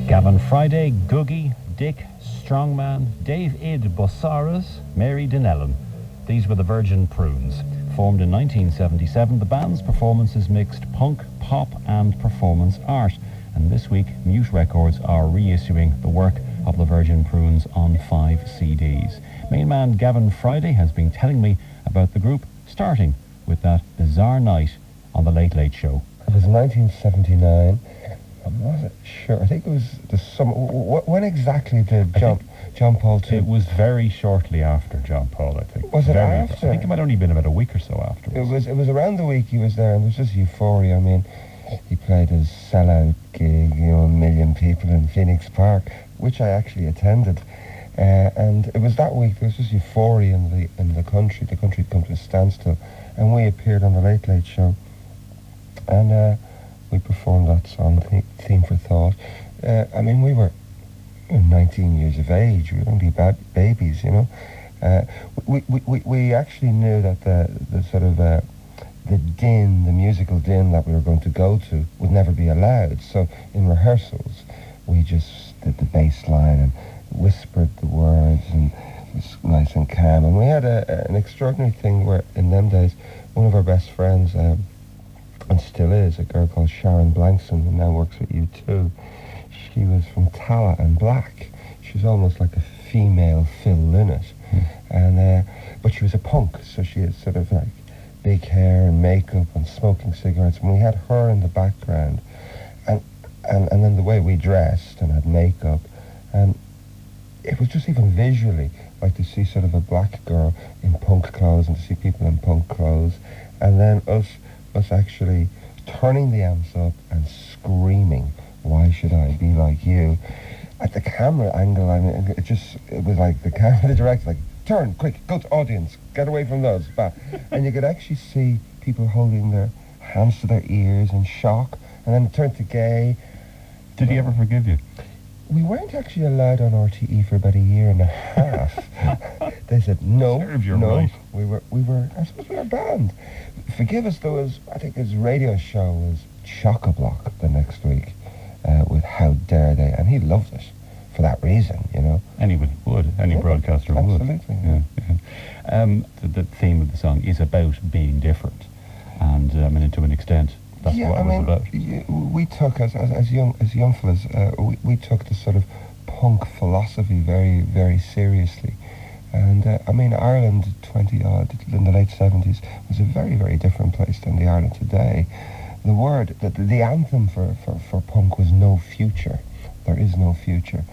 Gavin Friday, Googie, Dick, Strongman, Dave Id Bossaras, Mary Dinellen. These were the Virgin Prunes. Formed in 1977, the band's performances mixed punk, pop and performance art. And this week, Mute Records are reissuing the work of the Virgin Prunes on 5 CDs. Main man Gavin Friday has been telling me about the group, starting with that bizarre night on the Late Late Show. It was 1979. I'm not sure. I think it was the summer. When exactly did John Paul too? It was very shortly after John Paul, I think. Was it after? I think it might only been about a week or so afterwards. It was around the week he was there, and there was just euphoria. I mean, he played his sellout gig, you know, 1 million people in Phoenix Park, which I actually attended. And it was that week, there was just euphoria in the country. The country had come to a standstill, and we appeared on the Late Late Show. And we performed that song, Theme for Thought. I mean, we were 19 years of age. We were only babies, you know. We actually knew that the sort of the din, the musical din that we were going to go to would never be allowed. So in rehearsals, we just did the bass line and whispered the words, and it was nice and calm. And we had an extraordinary thing where, in them days, one of our best friends, and still is, a girl called Sharon Blankson, who now works at U2. She was from Tala and Black. She was almost like a female Phil Lynott. And but she was a punk, so she had sort of like big hair and makeup and smoking cigarettes. And we had her in the background, and then the way we dressed and had makeup, and it was just even visually like to see sort of a black girl in punk clothes and to see people in punk clothes, and then us actually turning the amps up and screaming, "Why should I be like you?" At the camera angle, I mean, it was like the director, like, turn, quick, go to audience, get away from those. And you could actually see people holding their hands to their ears in shock, and then it turned to gay. Did he ever forgive you? We weren't actually allowed on RTE for about 1.5 years. They said, no, Right. we were, I suppose we were banned. Forgive us, there was, I think his radio show was chock-a-block the next week with How Dare They, and he loved it for that reason, you know. Anybody would, any broadcaster would. Absolutely. Yeah. The theme of the song is about being different, and I mean, to an extent, that's what it was about. We took, as young fellas, we took the sort of punk philosophy very, very seriously. And I mean, Ireland 20-odd in the late 70s was a very, very different place than the Ireland today. The word, the anthem for punk was No Future. There is no future.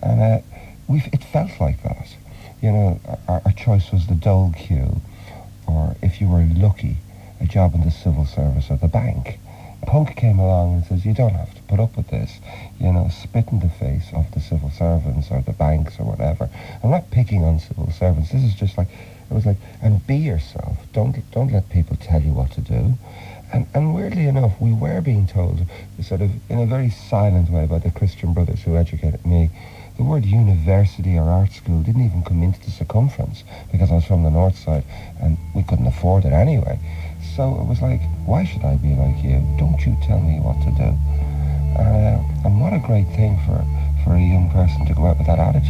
And it felt like that. You know, our choice was the dole queue, or if you were lucky, a job in the civil service or the bank. Punk came along and says, you don't have to put up with this, you know, spit in the face of the civil servants or the banks or whatever. I'm not picking on civil servants. This is just like, it was like, and be yourself. Don't let people tell you what to do. And weirdly enough, we were being told, sort of in a very silent way by the Christian brothers who educated me, the word university or art school didn't even come into the circumference because I was from the north side and we couldn't afford it anyway. So it was like, why should I be like you? Don't you tell me what to do. And what a great thing for a young person to go out with that attitude.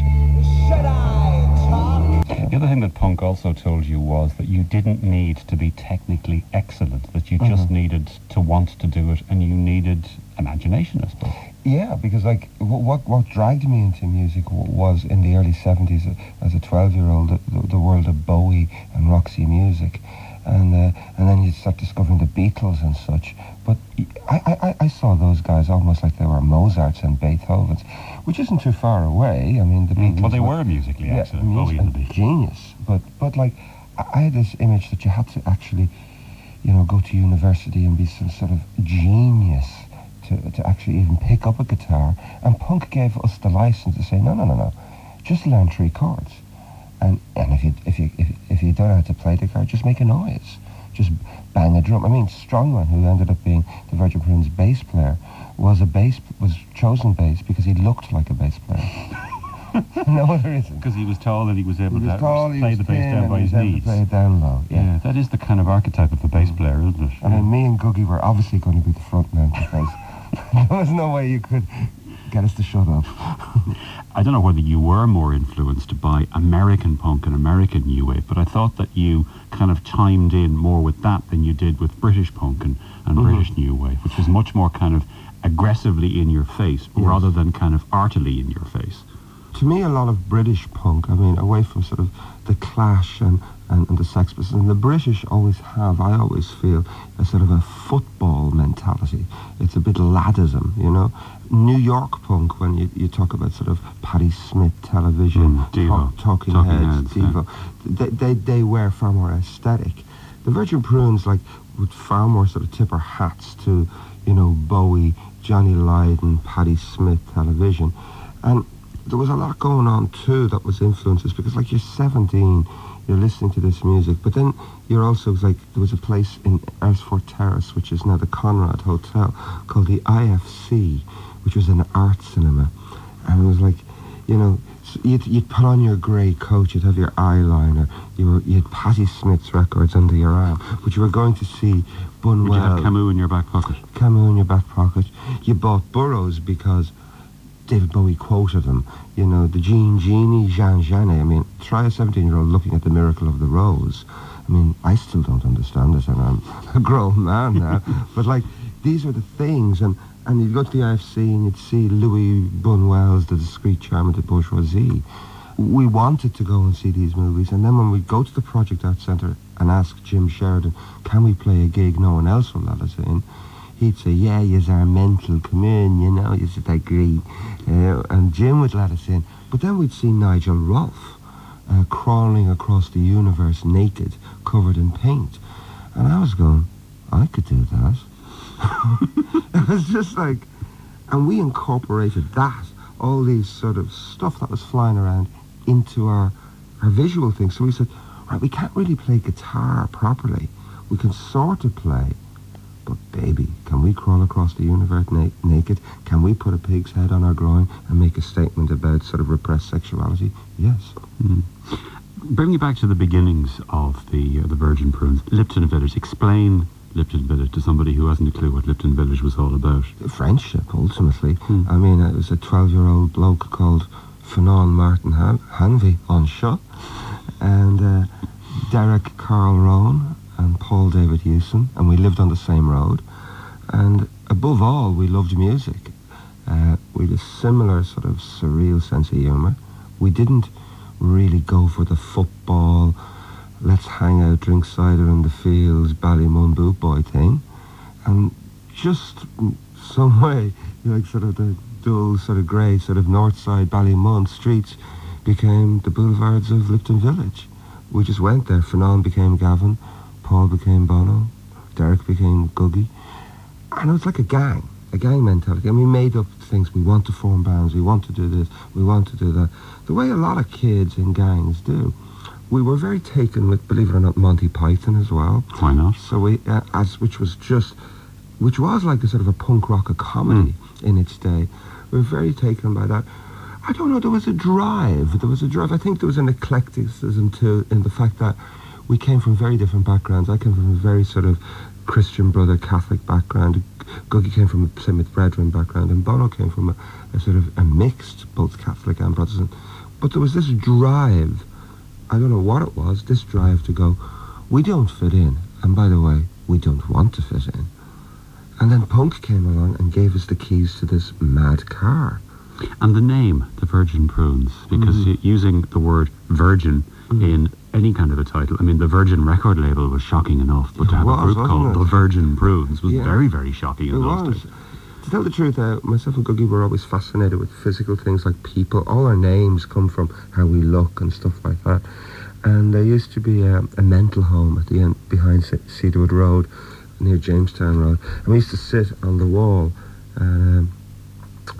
Should I talk? The other thing that punk also told you was that you didn't need to be technically excellent, that you just needed to want to do it, and you needed imagination, I suppose. Yeah, because like what dragged me into music was in the early 70s as a 12-year-old, the world of Bowie and Roxy music. And then you start discovering the Beatles and such. But I saw those guys almost like they were Mozarts and Beethovens, which isn't too far away. I mean, the Beatles... Well, they were musically excellent, Bowie and the Beatles. Genius. But like, I had this image that you had to actually, you know, go to university and be some sort of genius to actually even pick up a guitar. And punk gave us the license to say, no, just learn 3 chords. And if you don't know how to play the guitar, just make a noise. Just bang a drum. I mean, Strongman, who ended up being the Virgin Prunes bass player, was chosen bass because he looked like a bass player. No, there isn't. Because he was tall and he was able to play the bass down by his knees. Play it down low. Yeah, that is the kind of archetype of a bass player, isn't it? I mean, me and Googie were obviously going to be the front men because there was no way you could get us to shut up. I don't know whether you were more influenced by American punk and American new wave, but I thought that you kind of chimed in more with that than you did with British punk and British new wave, which was much more kind of aggressively in your face rather than kind of artily in your face. To me, a lot of British punk, I mean, away from sort of the Clash and the Sex Pistols, and the British always have, I always feel, a sort of a football mentality. It's a bit laddism, you know. New York punk, when you talk about sort of Patti Smith television, Talking Heads, Devo, they wear far more aesthetic. The Virgin Prunes, like, would far more sort of tip our hats to, you know, Bowie, Johnny Lydon, Patti Smith television. And there was a lot going on too that was influences, because like you're 17, you're listening to this music, but then you're also like, there was a place in Earlsfort Terrace, which is now the Conrad Hotel, called the IFC, which was an art cinema, and it was like, you know, you'd put on your grey coat, you'd have your eyeliner, you had Patti Smith's records under your arm, but you were going to see Bunwell. Would you have Camus in your back pocket? Camus in your back pocket. You bought Burroughs because David Bowie quoted him, you know, the Jean Genie, Jean Genet. I mean, try a 17-year-old looking at the Miracle of the Rose. I mean, I still don't understand it, and I'm a grown man now. But like, these are the things, and you'd go to the IFC and you'd see Louis Bunwell's The Discreet Charm of the Bourgeoisie. We wanted to go and see these movies, and then when we go to the Project Art Centre and ask Jim Sheridan, can we play a gig no one else will let us in? He'd say, yeah, yous are mental, come in, you know, yous are great. And Jim would let us in. But then we'd see Nigel Rolfe crawling across the universe naked, covered in paint. And I was going, I could do that. It was just like, and we incorporated that, all these sort of stuff that was flying around, into our visual thing. So we said, right, we can't really play guitar properly. We can sort of play, but baby, can we crawl across the universe naked? Can we put a pig's head on our groin and make a statement about sort of repressed sexuality? Yes. Bring me back to the beginnings of the Virgin Prunes. Lipton Village. Explain Lipton Village to somebody who hasn't a clue what Lipton Village was all about. Friendship, ultimately. I mean, it was a 12-year-old bloke called Fanon Martin Hanvey on Shaw, and Derek Carl Rohn and Paul David Hewson, and we lived on the same road. And above all, we loved music. We had a similar sort of surreal sense of humour. We didn't really go for the football, let's hang out, drink cider in the fields, Ballymun boot boy thing. And just some way, you know, like sort of the dull, sort of grey, sort of north side Ballymun streets became the boulevards of Lipton Village. We just went there. Fanon became Gavin, Paul became Bono, Derek became Googie. And it was like a gang mentality. And we made up things. We want to form bands, we want to do this, we want to do that. The way a lot of kids in gangs do. We were very taken with, believe it or not, Monty Python as well. Why not? So we, which was like a sort of a punk rock, a comedy in its day. We were very taken by that. I don't know, there was a drive. I think there was an eclecticism too, in the fact that we came from very different backgrounds. I came from a very sort of Christian brother, Catholic background. Googie came from a Plymouth Brethren background, and Bono came from a sort of a mixed, both Catholic and Protestant. But there was this drive, I don't know what it was, this drive to go, we don't fit in, and by the way, we don't want to fit in. And then punk came along and gave us the keys to this mad car. And the name, the Virgin Prunes, because using the word virgin in any kind of a title, I mean, the Virgin record label was shocking enough, but to have a group called the Virgin Prunes was very, very shocking in those days. To tell the truth, myself and Googie were always fascinated with physical things like people. All our names come from how we look and stuff like that. And there used to be a mental home at the end, behind Cedarwood Road, near Jamestown Road. And we used to sit on the wall, and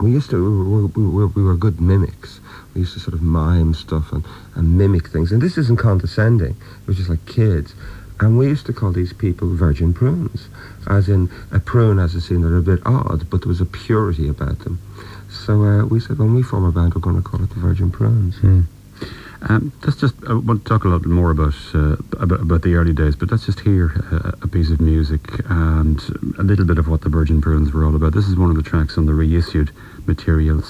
we were good mimics. We used to sort of mime stuff and mimic things. And this isn't condescending. It was just like kids. And we used to call these people Virgin Prunes, as in a prune, as a scene, they're a bit odd, but there was a purity about them. So we said, when we form a band, we're going to call it the Virgin Prunes. Let's just, I want to talk a little bit more about the early days, but let's just hear a piece of music and a little bit of what the Virgin Prunes were all about. This is one of the tracks on the reissued material.